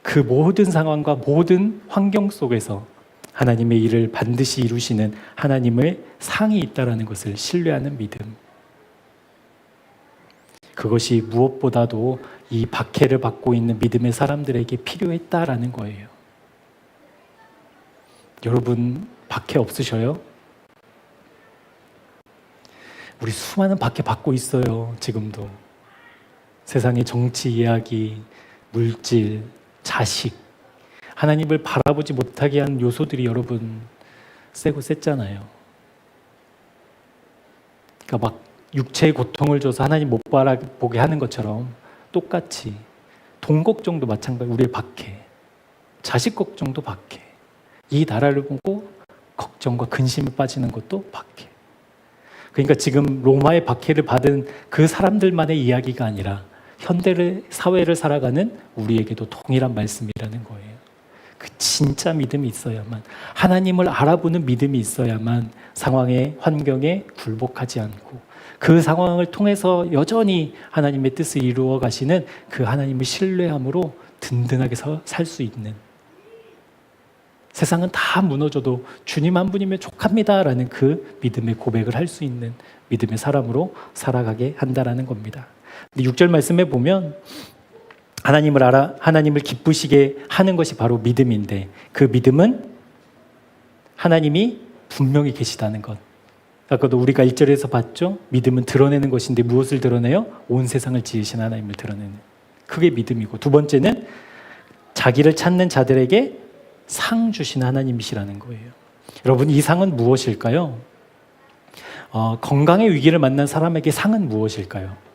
그 모든 상황과 모든 환경 속에서 하나님의 일을 반드시 이루시는 하나님의 상이 있다는 것을 신뢰하는 믿음. 그것이 무엇보다도 이 박해를 받고 있는 믿음의 사람들에게 필요했다라는 거예요. 여러분, 박해 없으셔요? 우리 수많은 박해 받고 있어요, 지금도. 세상의 정치 이야기, 물질, 자식, 하나님을 바라보지 못하게 한 요소들이 여러분 세고 셌잖아요. 그러니까 막 육체의 고통을 줘서 하나님 못 바라보게 하는 것처럼 똑같이 돈 걱정도 마찬가지, 우리의 박해, 자식 걱정도 박해, 이 나라를 보고 걱정과 근심에 빠지는 것도 박해. 그러니까 지금 로마의 박해를 받은 그 사람들만의 이야기가 아니라 현대 사회를 살아가는 우리에게도 동일한 말씀이라는 거예요. 그 진짜 믿음이 있어야만, 하나님을 알아보는 믿음이 있어야만 상황에, 환경에 굴복하지 않고 그 상황을 통해서 여전히 하나님의 뜻을 이루어 가시는 그 하나님을 신뢰함으로 든든하게 살 수 있는, 세상은 다 무너져도 주님 한 분이면 족합니다라는 그 믿음의 고백을 할 수 있는 믿음의 사람으로 살아가게 한다라는 겁니다. 6절 말씀에 보면 하나님을 알아, 하나님을 기쁘시게 하는 것이 바로 믿음인데, 그 믿음은 하나님이 분명히 계시다는 것. 아까도 우리가 1절에서 봤죠? 믿음은 드러내는 것인데 무엇을 드러내요? 온 세상을 지으신 하나님을 드러내는, 그게 믿음이고, 두 번째는 자기를 찾는 자들에게 상 주신 하나님이시라는 거예요. 여러분, 이 상은 무엇일까요? 건강의 위기를 만난 사람에게 상은 무엇일까요?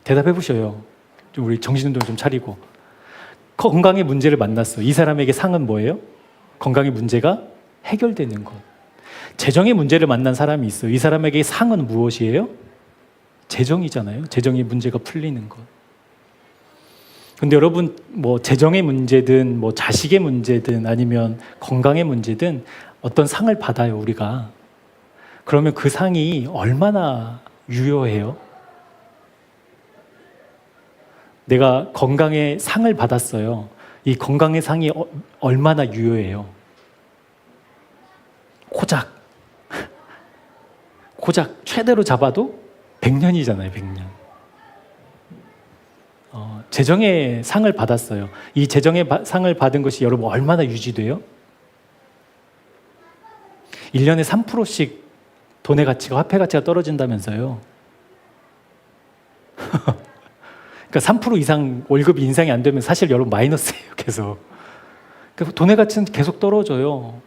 대답해 보셔요. 우리 정신운동 좀 차리고. 건강의 문제를 만났어. 이 사람에게 상은 뭐예요? 건강의 문제가 해결되는 것. 재정의 문제를 만난 사람이 있어요. 이 사람에게 상은 무엇이에요? 재정이잖아요. 재정의 문제가 풀리는 것. 근데 여러분, 뭐 재정의 문제든 뭐 자식의 문제든 아니면 건강의 문제든 어떤 상을 받아요, 우리가. 그러면 그 상이 얼마나 유효해요? 내가 건강의 상을 받았어요. 이 건강의 상이 얼마나 유효해요? 고작 최대로 잡아도 100년이잖아요, 100년. 재정의 상을 받았어요. 이 재정의 상을 받은 것이 여러분 얼마나 유지돼요? 1년에 3%씩 돈의 가치가, 화폐 가치가 떨어진다면서요. 그러니까 3% 이상 월급이 인상이 안 되면 사실 여러분 마이너스예요, 계속. 그러니까 돈의 가치는 계속 떨어져요.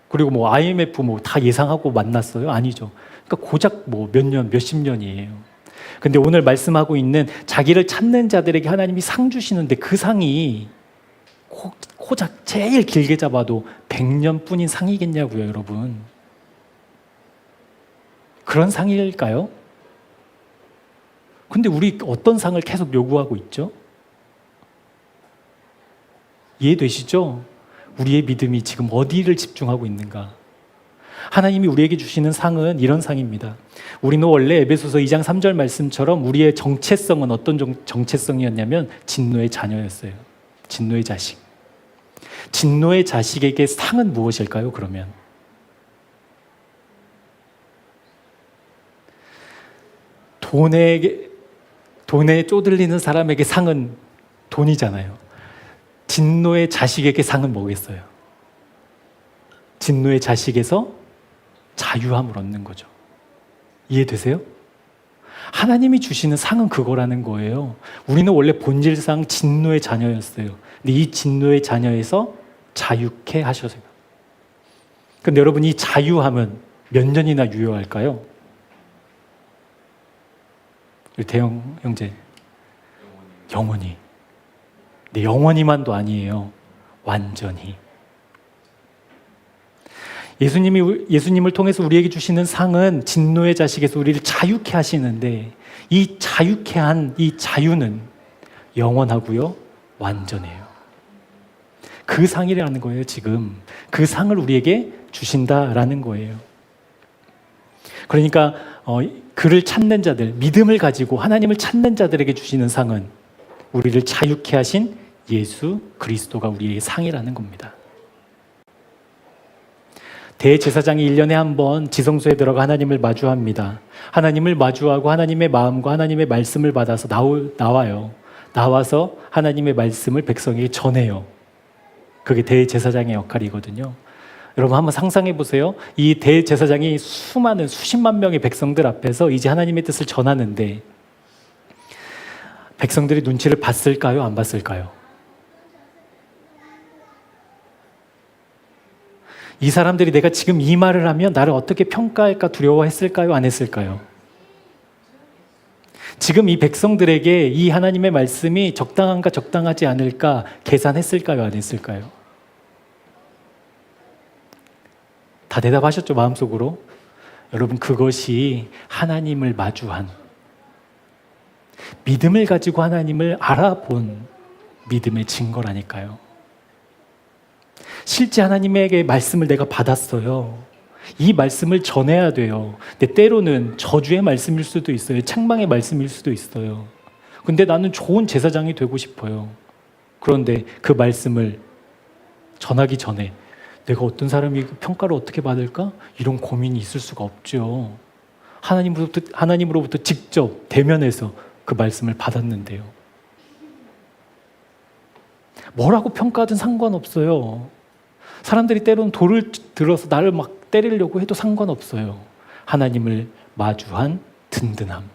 그리고 뭐 IMF 뭐 다 예상하고 만났어요? 아니죠. 그러니까 고작 뭐 몇 년, 몇십 년이에요. 근데 오늘 말씀하고 있는 자기를 찾는 자들에게 하나님이 상 주시는데, 그 상이 고작 제일 길게 잡아도 100년뿐인 상이겠냐고요, 여러분. 그런 상일까요? 근데 우리 어떤 상을 계속 요구하고 있죠? 이해되시죠? 우리의 믿음이 지금 어디를 집중하고 있는가? 하나님이 우리에게 주시는 상은 이런 상입니다. 우리는 원래 에베소서 2장 3절 말씀처럼 우리의 정체성은 어떤 정체성이었냐면 진노의 자녀였어요. 진노의 자식. 진노의 자식에게 상은 무엇일까요, 그러면? 돈에 쪼들리는 사람에게 상은 돈이잖아요. 진노의 자식에게 상은 뭐겠어요? 진노의 자식에서 자유함을 얻는 거죠. 이해되세요? 하나님이 주시는 상은 그거라는 거예요. 우리는 원래 본질상 진노의 자녀였어요. 근데 이 진노의 자녀에서 자유케 하셔서요. 근데 여러분, 이 자유함은 몇 년이나 유효할까요? 우리 대형 형제, 영원히. 근데 영원히만도 아니에요. 완전히. 예수님을 통해서 우리에게 주시는 상은 진노의 자식에서 우리를 자유케 하시는데, 이 자유케 한 이 자유는 영원하고요, 완전해요. 그 상이라는 거예요, 지금. 그 상을 우리에게 주신다라는 거예요. 그러니까 그를 찾는 자들, 믿음을 가지고 하나님을 찾는 자들에게 주시는 상은 우리를 자유케 하신 예수 그리스도가 우리의 상이라는 겁니다. 대제사장이 1년에 한 번 지성소에 들어가 하나님을 마주합니다. 하나님을 마주하고 하나님의 마음과 하나님의 말씀을 받아서 나와요. 나와서 하나님의 말씀을 백성에게 전해요. 그게 대제사장의 역할이거든요. 여러분 한번 상상해 보세요. 이 대제사장이 수많은 수십만 명의 백성들 앞에서 이제 하나님의 뜻을 전하는데 백성들이 눈치를 봤을까요? 안 봤을까요? 이 사람들이 내가 지금 이 말을 하면 나를 어떻게 평가할까 두려워했을까요? 안 했을까요? 지금 이 백성들에게 이 하나님의 말씀이 적당한가 적당하지 않을까 계산했을까요? 안 했을까요? 다 대답하셨죠? 마음속으로. 여러분 그것이 하나님을 마주한 믿음을 가지고 하나님을 알아본 믿음의 증거라니까요. 실제 하나님에게 말씀을 내가 받았어요. 이 말씀을 전해야 돼요. 근데 때로는 저주의 말씀일 수도 있어요. 책망의 말씀일 수도 있어요. 근데 나는 좋은 제사장이 되고 싶어요. 그런데 그 말씀을 전하기 전에 내가 어떤 사람이 평가를 어떻게 받을까? 이런 고민이 있을 수가 없죠. 하나님으로부터 직접 대면해서 그 말씀을 받았는데요. 뭐라고 평가하든 상관없어요. 사람들이 때로는 돌을 들어서 나를 막 때리려고 해도 상관없어요. 하나님을 마주한 든든함.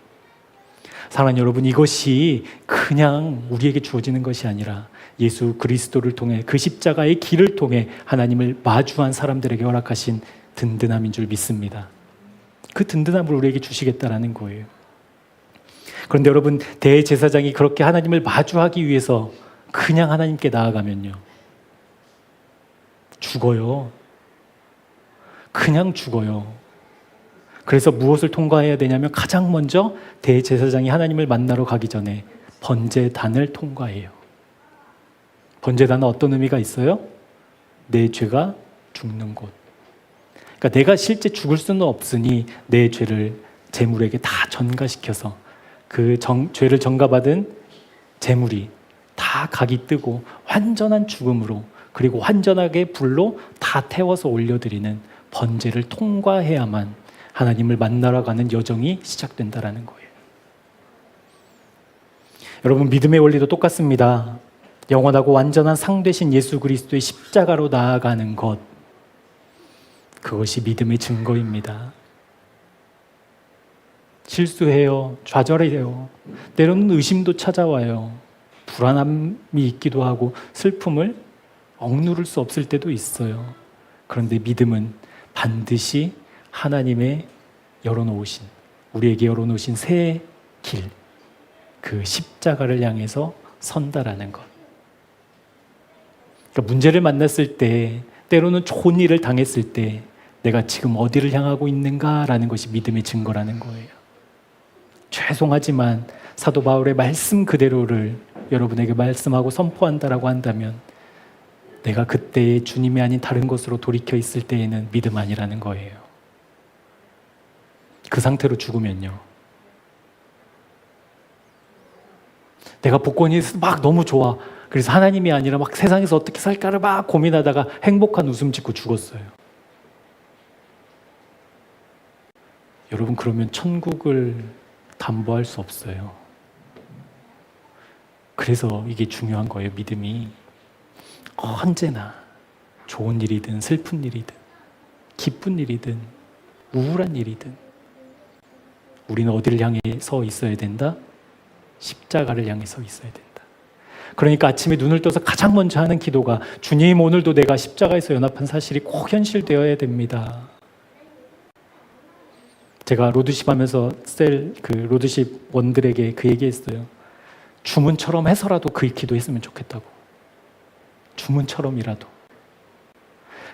사랑하는 여러분, 이것이 그냥 우리에게 주어지는 것이 아니라 예수 그리스도를 통해 그 십자가의 길을 통해 하나님을 마주한 사람들에게 허락하신 든든함인 줄 믿습니다. 그 든든함을 우리에게 주시겠다라는 거예요. 그런데 여러분, 대제사장이 그렇게 하나님을 마주하기 위해서 그냥 하나님께 나아가면요, 죽어요. 그냥 죽어요. 그래서 무엇을 통과해야 되냐면 가장 먼저 대제사장이 하나님을 만나러 가기 전에 번제단을 통과해요. 번제단은 어떤 의미가 있어요? 내 죄가 죽는 곳. 그러니까 내가 실제 죽을 수는 없으니 내 죄를 제물에게 다 전가시켜서 그 죄를 전가받은 제물이 다 각이 뜨고 완전한 죽음으로, 그리고 완전하게 불로 다 태워서 올려드리는 번제를 통과해야만 하나님을 만나러 가는 여정이 시작된다라는 거예요. 여러분, 믿음의 원리도 똑같습니다. 영원하고 완전한 상 되신 예수 그리스도의 십자가로 나아가는 것, 그것이 믿음의 증거입니다. 실수해요. 좌절해요. 때로는 의심도 찾아와요. 불안함이 있기도 하고 슬픔을 억누를 수 없을 때도 있어요. 그런데 믿음은 반드시 하나님의 열어놓으신, 우리에게 열어놓으신 새 길, 그 십자가를 향해서 선다라는 것. 그러니까 문제를 만났을 때, 때로는 좋은 일을 당했을 때 내가 지금 어디를 향하고 있는가라는 것이 믿음의 증거라는 거예요. 죄송하지만 사도 바울의 말씀 그대로를 여러분에게 말씀하고 선포한다라고 한다면 내가 그때의 주님이 아닌 다른 것으로 돌이켜 있을 때에는 믿음 아니라는 거예요. 그 상태로 죽으면요, 내가 복권이 막 너무 좋아, 그래서 하나님이 아니라 막 세상에서 어떻게 살까를 막 고민하다가 행복한 웃음 짓고 죽었어요. 여러분, 그러면 천국을 담보할 수 없어요. 그래서 이게 중요한 거예요. 믿음이 언제나 좋은 일이든 슬픈 일이든 기쁜 일이든 우울한 일이든 우리는 어디를 향해 서 있어야 된다? 십자가를 향해 서 있어야 된다. 그러니까 아침에 눈을 떠서 가장 먼저 하는 기도가, 주님, 오늘도 내가 십자가에서 연합한 사실이 꼭 현실되어야 됩니다. 제가 로드십 하면서 로드십 원들에게 그 얘기했어요. 주문처럼 해서라도 그 기도했으면 좋겠다고. 주문처럼이라도.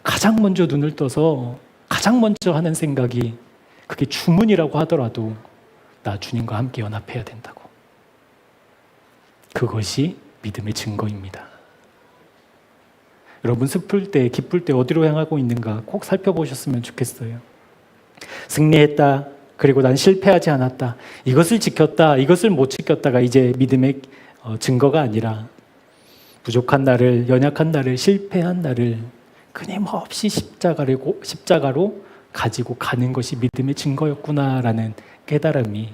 가장 먼저 눈을 떠서 가장 먼저 하는 생각이, 그게 주문이라고 하더라도 나 주님과 함께 연합해야 된다고. 그것이 믿음의 증거입니다. 여러분, 슬플 때, 기쁠 때 어디로 향하고 있는가 꼭 살펴보셨으면 좋겠어요. 승리했다. 그리고 난 실패하지 않았다. 이것을 지켰다. 이것을 못 지켰다가 이제 믿음의 증거가 아니라 부족한 나를, 연약한 나를, 실패한 나를 끊임없이 십자가로 가지고 가는 것이 믿음의 증거였구나라는 깨달음이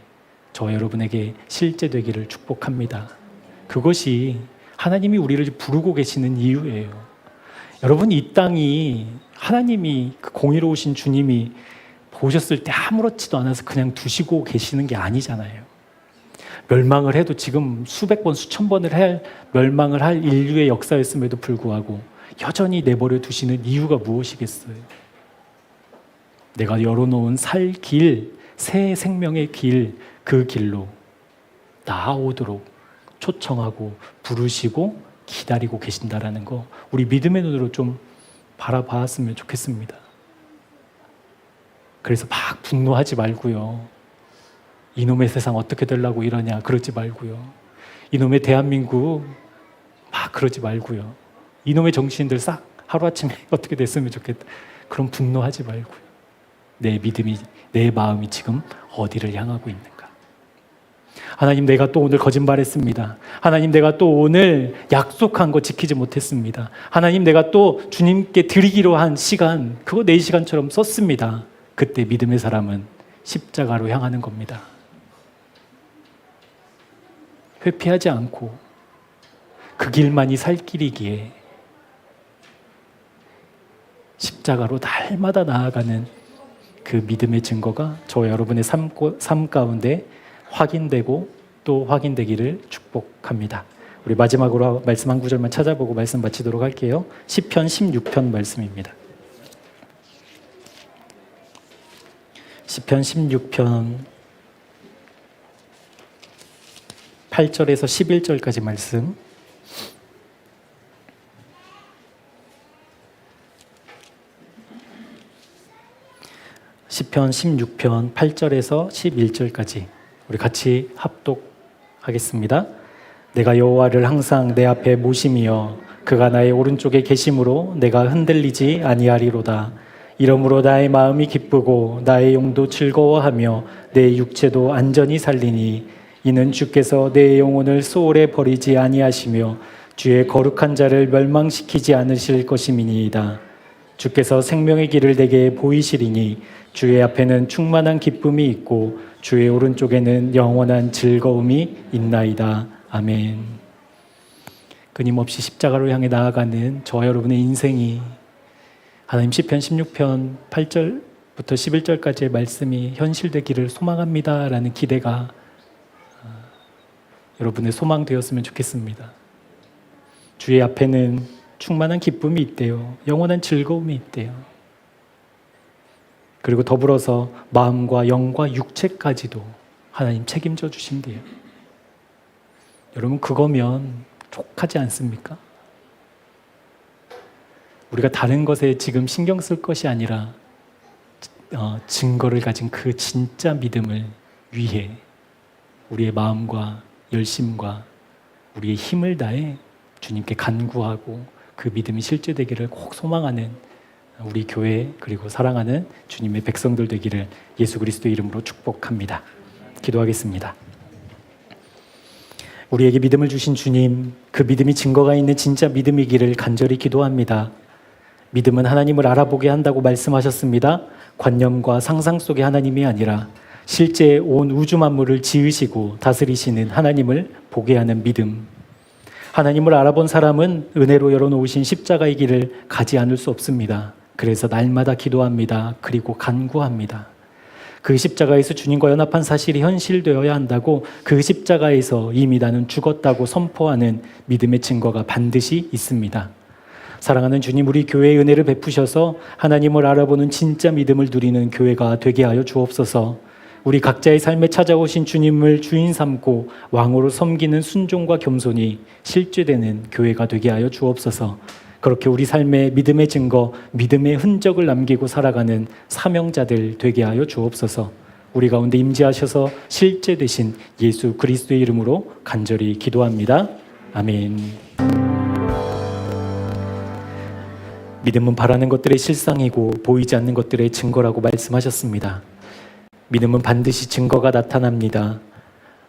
저와 여러분에게 실제 되기를 축복합니다. 그것이 하나님이 우리를 부르고 계시는 이유예요. 여러분, 이 땅이 하나님이 그 공의로우신 주님이 보셨을 때 아무렇지도 않아서 그냥 두시고 계시는 게 아니잖아요. 멸망을 해도 지금 수백 번, 수천 번을 멸망을 할 인류의 역사였음에도 불구하고 여전히 내버려 두시는 이유가 무엇이겠어요? 내가 열어놓은 살 길, 새 생명의 길, 그 길로 나아오도록 초청하고 부르시고 기다리고 계신다라는 거, 우리 믿음의 눈으로 좀 바라봤으면 좋겠습니다. 그래서 막 분노하지 말고요. 이놈의 세상 어떻게 되려고 이러냐 그러지 말고요. 이놈의 대한민국 막 그러지 말고요. 이놈의 정치인들 싹 하루아침에 어떻게 됐으면 좋겠다. 그럼 분노하지 말고요. 내 믿음이, 내 마음이 지금 어디를 향하고 있는가. 하나님, 내가 또 오늘 거짓말했습니다. 하나님, 내가 또 오늘 약속한 거 지키지 못했습니다. 하나님, 내가 또 주님께 드리기로 한 시간, 그거 4시간처럼 썼습니다. 그때 믿음의 사람은 십자가로 향하는 겁니다. 회피하지 않고 그 길만이 살 길이기에 십자가로 날마다 나아가는 그 믿음의 증거가 저와 여러분의 삶 가운데 확인되고 또 확인되기를 축복합니다. 우리 마지막으로 말씀 한 구절만 찾아보고 말씀 마치도록 할게요. 시편 16편 말씀입니다. 시편 16편 8절에서 11절까지 말씀. 시편 16편 8절에서 11절까지 우리 같이 합독하겠습니다. 내가 여호와를 항상 내 앞에 모심이여 그가 나의 오른쪽에 계심으로 내가 흔들리지 아니하리로다. 이러므로 나의 마음이 기쁘고 나의 영도 즐거워하며 내 육체도 안전히 살리니 이는 주께서 내 영혼을 소홀에 버리지 아니하시며 주의 거룩한 자를 멸망시키지 않으실 것임이니이다. 주께서 생명의 길을 내게 보이시리니 주의 앞에는 충만한 기쁨이 있고 주의 오른쪽에는 영원한 즐거움이 있나이다. 아멘. 끊임없이 십자가로 향해 나아가는 저와 여러분의 인생이 하나님 시편 16편 8절부터 11절까지의 말씀이 현실되기를 소망합니다 라는 기대가 여러분의 소망되었으면 좋겠습니다. 주의 앞에는 충만한 기쁨이 있대요. 영원한 즐거움이 있대요. 그리고 더불어서 마음과 영과 육체까지도 하나님 책임져 주신대요. 여러분, 그거면 족하지 않습니까? 우리가 다른 것에 지금 신경 쓸 것이 아니라 증거를 가진 그 진짜 믿음을 위해 우리의 마음과 열심과 우리의 힘을 다해 주님께 간구하고 그 믿음이 실제되기를 꼭 소망하는 우리 교회 그리고 사랑하는 주님의 백성들 되기를 예수 그리스도의 이름으로 축복합니다. 기도하겠습니다. 우리에게 믿음을 주신 주님, 그 믿음이 증거가 있는 진짜 믿음이기를 간절히 기도합니다. 믿음은 하나님을 알아보게 한다고 말씀하셨습니다. 관념과 상상 속의 하나님이 아니라 실제 온 우주 만물을 지으시고 다스리시는 하나님을 보게 하는 믿음. 하나님을 알아본 사람은 은혜로 열어놓으신 십자가의 길을 가지 않을 수 없습니다. 그래서 날마다 기도합니다. 그리고 간구합니다. 그 십자가에서 주님과 연합한 사실이 현실되어야 한다고, 그 십자가에서 이미 나는 죽었다고 선포하는 믿음의 증거가 반드시 있습니다. 사랑하는 주님, 우리 교회의 은혜를 베푸셔서 하나님을 알아보는 진짜 믿음을 누리는 교회가 되게 하여 주옵소서. 우리 각자의 삶에 찾아오신 주님을 주인 삼고 왕으로 섬기는 순종과 겸손이 실제되는 교회가 되게 하여 주옵소서. 그렇게 우리 삶에 믿음의 증거, 믿음의 흔적을 남기고 살아가는 사명자들 되게 하여 주옵소서. 우리 가운데 임재하셔서 실제되신 예수 그리스도의 이름으로 간절히 기도합니다. 아멘. 믿음은 바라는 것들의 실상이고 보이지 않는 것들의 증거라고 말씀하셨습니다. 믿음은 반드시 증거가 나타납니다.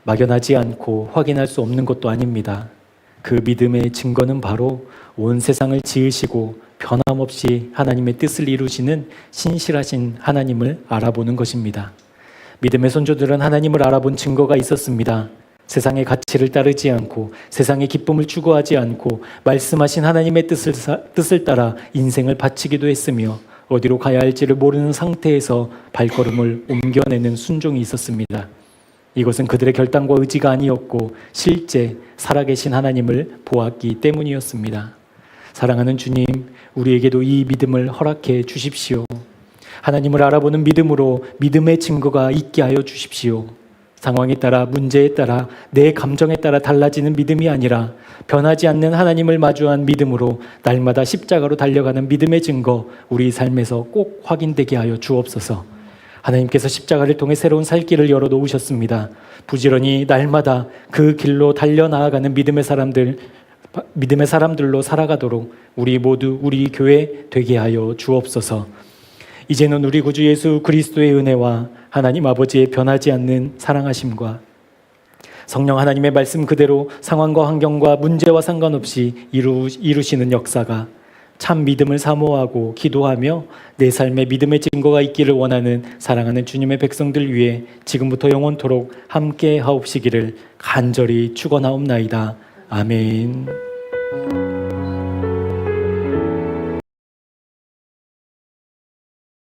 막연하지 않고 확인할 수 없는 것도 아닙니다. 그 믿음의 증거는 바로 온 세상을 지으시고 변함없이 하나님의 뜻을 이루시는 신실하신 하나님을 알아보는 것입니다. 믿음의 선조들은 하나님을 알아본 증거가 있었습니다. 세상의 가치를 따르지 않고 세상의 기쁨을 추구하지 않고 말씀하신 하나님의 뜻을 따라 인생을 바치기도 했으며 어디로 가야 할지를 모르는 상태에서 발걸음을 옮겨내는 순종이 있었습니다. 이것은 그들의 결단과 의지가 아니었고 실제 살아계신 하나님을 보았기 때문이었습니다. 사랑하는 주님, 우리에게도 이 믿음을 허락해 주십시오. 하나님을 알아보는 믿음으로 믿음의 증거가 있게 하여 주십시오. 상황에 따라, 문제에 따라, 내 감정에 따라 달라지는 믿음이 아니라 변하지 않는 하나님을 마주한 믿음으로 날마다 십자가로 달려가는 믿음의 증거, 우리 삶에서 꼭 확인되게 하여 주옵소서. 하나님께서 십자가를 통해 새로운 살 길을 열어놓으셨습니다. 부지런히 날마다 그 길로 달려나아가는 믿음의 사람들로 살아가도록 우리 모두 우리 교회 되게 하여 주옵소서. 이제는 우리 구주 예수 그리스도의 은혜와 하나님 아버지의 변하지 않는 사랑하심과 성령 하나님의 말씀 그대로 상황과 환경과 문제와 상관없이 이루시는 역사가 참 믿음을 사모하고 기도하며 내 삶에 믿음의 증거가 있기를 원하는 사랑하는 주님의 백성들 위해 지금부터 영원토록 함께 하옵시기를 간절히 축원하옵나이다. 아멘.